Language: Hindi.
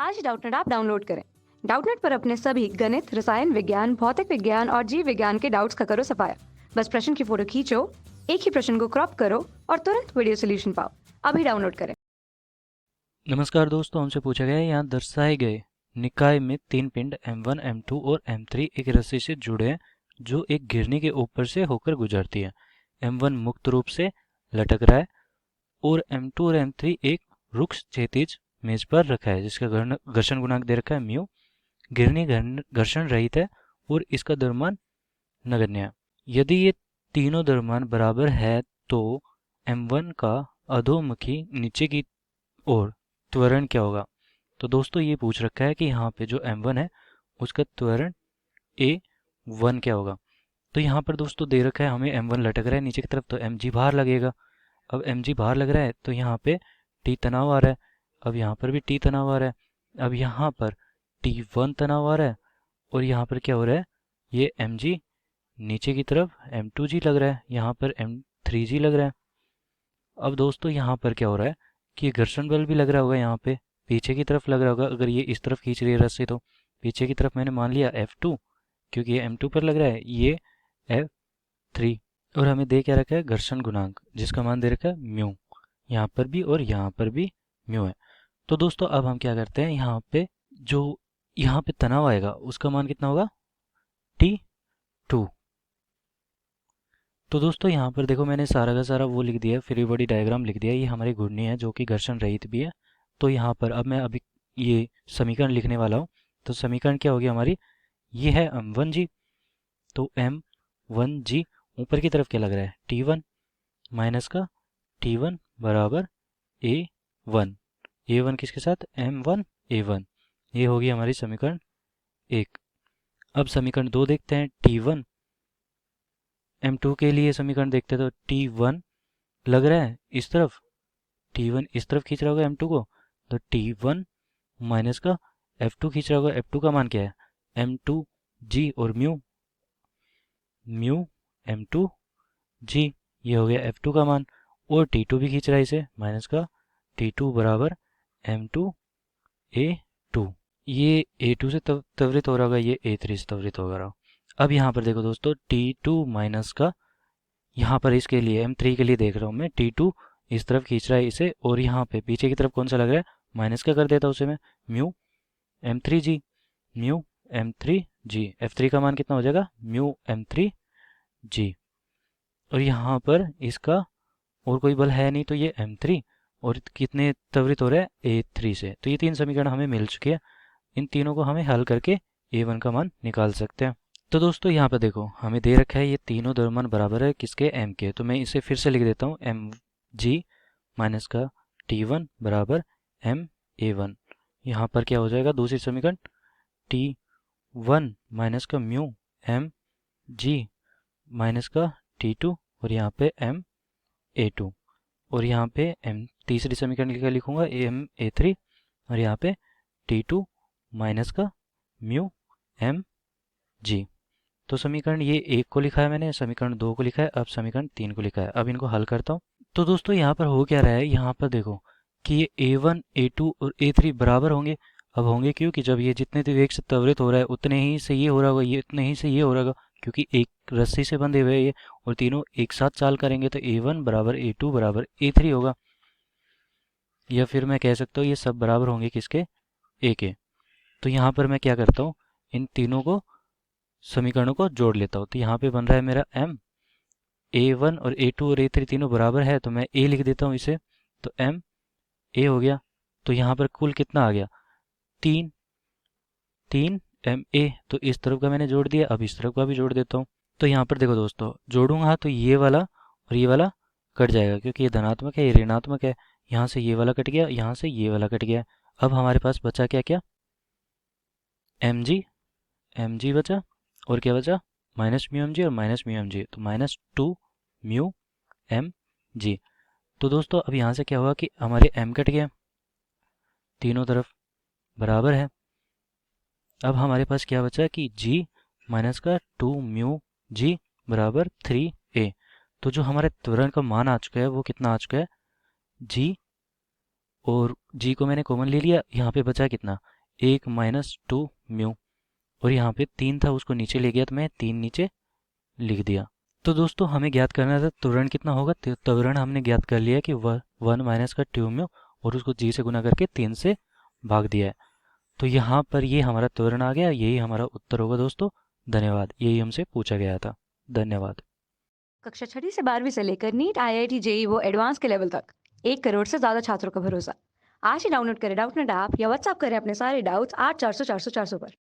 आज डाउटनेट ऐप डाउनलोड करें। डाउटनेट पर अपने सभी गणित, रसायन विज्ञान, भौतिक विज्ञान और जीव विज्ञान के डाउट्स का करो सफाया। बस प्रश्न की फोटो खींचो, एक ही प्रश्न को क्रॉप करो और तुरंत वीडियो सोल्यूशन पाओ। अभी डाउनलोड करें। नमस्कार दोस्तों, हमसे पूछा गया है यहाँ दर्शाए गए निकाय में तीन पिंड M1, M2 और M3 एक रस्सी से जुड़े हैं जो एक घिरनी के ऊपर से होकर गुजरती है। M1 मुक्त रूप से लटक रहा है और M2 और M3 एक रुक्ष क्षैतिज मेज पर रखा है जिसका घर्षण गुणांक दे रखा है म्यू। घिरनी घर्षण रहित है और इसका द्रव्यमान नगण्य है। यदि ये तीनों द्रव्यमान बराबर है तो M1 का अधोमुखी नीचे की ओर त्वरण क्या होगा। तो दोस्तों ये पूछ रखा है कि यहाँ पे जो M1 है उसका त्वरण A1 क्या होगा। तो यहाँ पर दोस्तों दे रखा है हमें M1 लटक रहा है नीचे की तरफ, तो mg बाहर लगेगा। अब mg बाहर लग रहा है तो यहाँ पे T तनाव आ रहा है। अब यहाँ पर भी T तनाव आ रहा है। अब यहाँ पर T1 तनाव आ रहा है और यहाँ पर क्या हो रहा है, ये mg नीचे की तरफ M2g लग रहा है, यहाँ पर M3g लग रहा है। अब दोस्तों यहाँ पर क्या हो रहा है कि घर्षण बल भी लग रहा होगा, यहाँ पे पीछे की तरफ लग रहा होगा। अगर ये इस तरफ खींच रही है रस्सी तो पीछे की तरफ मैंने मान लिया F2, क्योंकि ये M2 पर लग रहा है, ये F3। और हमें दे क्या रखा है, घर्षण गुणांक जिसका मान दे रखा है म्यू। यहाँ पर भी और यहाँ पर भी म्यू है। तो दोस्तों अब हम क्या करते हैं, यहाँ पे जो यहाँ पे तनाव आएगा उसका मान कितना होगा, T2। तो दोस्तों यहाँ पर देखो मैंने सारा का सारा वो लिख दिया है, फ्री बॉडी डायग्राम लिख दिया है। ये हमारी घूर्णी है जो कि घर्षण रहित भी है। तो यहाँ पर अब मैं अभी ये समीकरण लिखने वाला हूँ। तो समीकरण क्या होगी हमारी, ये है M1g। तो M1g ऊपर की तरफ क्या लग रहा है, T1 माइनस का T1 बराबर A1। A1 किसके साथ, M1 A1। ये होगी हमारी समीकरण 1। अब समीकरण 2 देखते हैं। T1 M2 के लिए समीकरण देखते हैं तो T1 लग रहा है इस तरफ, T1 इस तरफ खींच रहा होगा M2 को, तो T1 माइनस का F2 खींच रहा होगा। F2 का मान क्या है, M2g और म्यू M2g, ये हो गया F2 का मान। और T2 भी खींच रहा है इसे, माइनस का T2 बराबर M2A2। ये A2 से त्वरित हो रहा होगा, ये A3 से त्वरित हो रहा। अब यहाँ पर देखो दोस्तों, T2 माइनस का यहाँ पर इसके लिए M3 के लिए देख रहा हूँ मैं, T2 इस तरफ खींच रहा है इसे और यहाँ पे पीछे की तरफ कौन सा लग रहा है, माइनस का कर देता हूँ उसे मैं, mu M3g, mu M3g। F3 का मान कितना हो जाएगा, म्यू M3g। और यहाँ पर इसका और कोई बल है नहीं तो ये M3 और कितने त्वरित हो रहा है, A3 से। तो ये तीन समीकरण हमें मिल चुके हैं। इन तीनों को हमें हल करके A1 का मान निकाल सकते हैं। तो दोस्तों यहाँ पे देखो हमें दे रखा है ये तीनों द्रव्यमान बराबर है किसके, M के। तो मैं इसे फिर से लिख देता हूँ, Mg माइनस का T1 बराबर MA1। यहाँ पर क्या हो जाएगा, दूसरी समीकरण T1 माइनस का म्यू Mg माइनस का T2 और यहाँ पे MA2। और यहाँ पे तीसरी समीकरण क्या लिखूंगा, MA3 और यहाँ पे T2 माइनस का म्यू Mg। तो समीकरण ये 1 को लिखा है मैंने, समीकरण 2 को लिखा है, अब समीकरण 3 को लिखा है। अब इनको हल करता हूँ। तो दोस्तों यहाँ पर हो क्या रहा है, यहाँ पर देखो कि ये A1, A2 और A3 बराबर होंगे। अब होंगे क्यों, कि जब ये जितने वेग से त्वरित हो रहा है उतने ही से ये हो रहा होगा, ये उतने ही से ये हो रहा होगा, क्योंकि एक रस्सी से बंधे हुए ये और तीनों एक साथ चाल करेंगे तो A1 बराबर A2 बराबर A3 होगा। या फिर मैं कह सकता हूँ ये सब बराबर होंगे किसके, A के। तो यहाँ पर मैं क्या करता हूँ, इन तीनों को समीकरणों को जोड़ लेता हूँ। तो यहाँ पे बन रहा है मेरा M, A1 और A2 और A3 तीनों बराबर है तो मैं A लिख देता हूँ इसे, तो M A हो गया। तो यहाँ पर कुल कितना आ गया, 3 MA। तो इस तरफ का मैंने जोड़ दिया, अब इस तरफ का भी जोड़ देता हूँ। तो यहाँ पर देखो दोस्तों, जोड़ूंगा तो ये वाला और ये वाला कट जाएगा क्योंकि ये धनात्मक है, ये ऋणात्मक है। यहाँ से ये वाला कट गया, यहाँ से ये वाला कट गया। अब हमारे पास बचा क्या क्या, mg बचा और क्या बचा, माइनस म्यू एम जी और माइनस म्यू एम जी, तो -2 म्यू एम जी। तो दोस्तों अब यहाँ से क्या हुआ कि हमारे m कट गया, तीनों तरफ बराबर है। अब हमारे पास क्या बचा कि g माइनस का 2 म्यू जी बराबर 3a। तो जो हमारे त्वरण का मान आ चुका है वो कितना आ चुका है, g और जी को मैंने कॉमन ले लिया, यहाँ पे बचा कितना 1 माइनस 2 म्यू, और यहाँ पे 3 था उसको नीचे ले गया तो मैं 3 नीचे लिख दिया। तो दोस्तों हमें ज्ञात करना था त्वरण कितना होगा, तो त्वरण हमने ज्ञात कर लिया कि 1 माइनस का 2 म्यू और उसको जी से गुना करके 3 से भाग दिया है। तो यहाँ पर ये हमारा त्वरण आ गया, यही हमारा उत्तर होगा दोस्तों। धन्यवाद, यही हमसे पूछा गया था। धन्यवाद। कक्षा 6ठी से 12वीं से लेकर नीट, IIT, JEE वो एडवांस के लेवल तक 1 करोड़ से ज़्यादा छात्रों का भरोसा। आज ही डाउनलोड करें डाउटनेट ऐप या व्हाट्सएप करें अपने सारे डाउट्स 8400 400 400 पर।